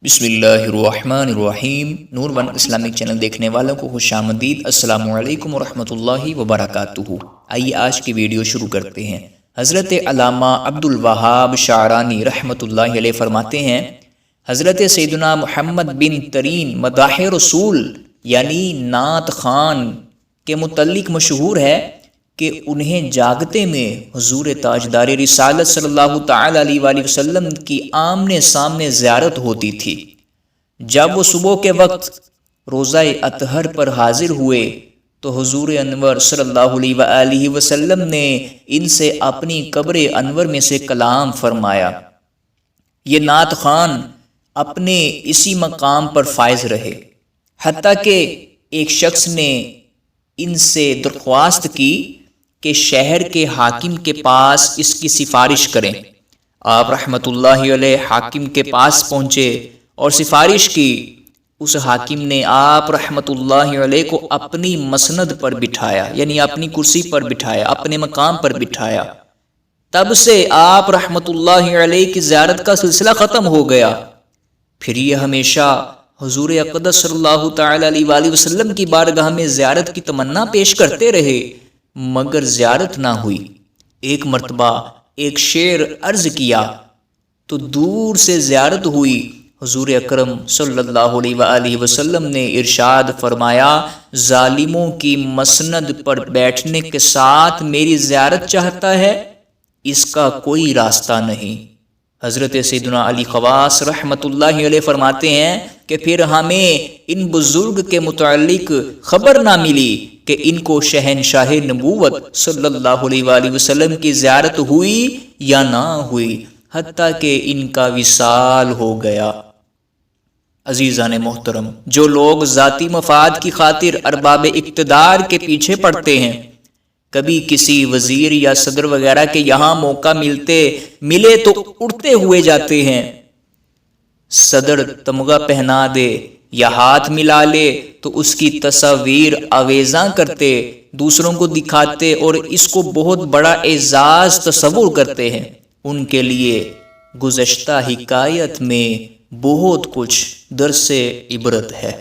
بسم اللہ الرحمن الرحیم۔ نور ون اسلامک چینل دیکھنے والوں کو خوش آمدید۔ السلام علیکم ورحمۃ اللہ وبرکاتہ۔ آئیے آج کی ویڈیو شروع کرتے ہیں۔ حضرت علامہ عبد الوہاب شعرانی رحمۃ اللہ علیہ فرماتے ہیں، حضرت سیدنا محمد بن ترین مداح رسول یعنی نعت خان کے متعلق مشہور ہے کہ انہیں جاگتے میں حضور تاجدار رسالت صلی اللہ تعالی علیہ وآلہ وسلم کی آمنے سامنے زیارت ہوتی تھی۔ جب وہ صبح کے وقت روزہ اطہر پر حاضر ہوئے تو حضور انور صلی اللہ علیہ وآلہ وسلم نے ان سے اپنی قبر انور میں سے کلام فرمایا۔ یہ نعت خان اپنے اسی مقام پر فائز رہے، حتیٰ کہ ایک شخص نے ان سے درخواست کی کہ شہر کے حاکم کے پاس اس کی سفارش کریں۔ آپ رحمت اللہ علیہ حاکم کے پاس پہنچے اور سفارش کی۔ اس حاکم نے آپ رحمت اللہ علیہ کو اپنی مسند پر بٹھایا، یعنی اپنی کرسی پر بٹھایا، اپنے مقام پر بٹھایا۔ تب سے آپ رحمت اللہ علیہ کی زیارت کا سلسلہ ختم ہو گیا۔ پھر یہ ہمیشہ حضور اقدس صلی اللہ تعالی علیہ وآلہ وسلم کی بارگاہ میں زیارت کی تمنا پیش کرتے رہے، مگر زیارت نہ ہوئی۔ ایک مرتبہ ایک شعر عرض کیا تو دور سے زیارت ہوئی۔ حضور اکرم صلی اللہ علیہ وآلہ وسلم نے ارشاد فرمایا، ظالموں کی مسند پر بیٹھنے کے ساتھ میری زیارت چاہتا ہے، اس کا کوئی راستہ نہیں۔ حضرت سیدنا علی خواص رحمت اللہ علیہ فرماتے ہیں کہ پھر ہمیں ان بزرگ کے متعلق خبر نہ ملی کہ ان کو شہنشاہ نبوت صلی اللہ علیہ وآلہ وسلم کی زیارت ہوئی یا نہ ہوئی، حتیٰ کہ ان کا وصال ہو گیا۔ عزیزان محترم، جو لوگ ذاتی مفاد کی خاطر ارباب اقتدار کے پیچھے پڑتے ہیں، کبھی کسی وزیر یا صدر وغیرہ کے یہاں موقع ملے تو اڑتے ہوئے جاتے ہیں۔ صدر تمغہ پہنا دے یا ہاتھ ملا لے تو اس کی تصاویر آویزاں کرتے، دوسروں کو دکھاتے اور اس کو بہت بڑا اعزاز تصور کرتے ہیں۔ ان کے لیے گزشتہ حکایت میں بہت کچھ درس عبرت ہے۔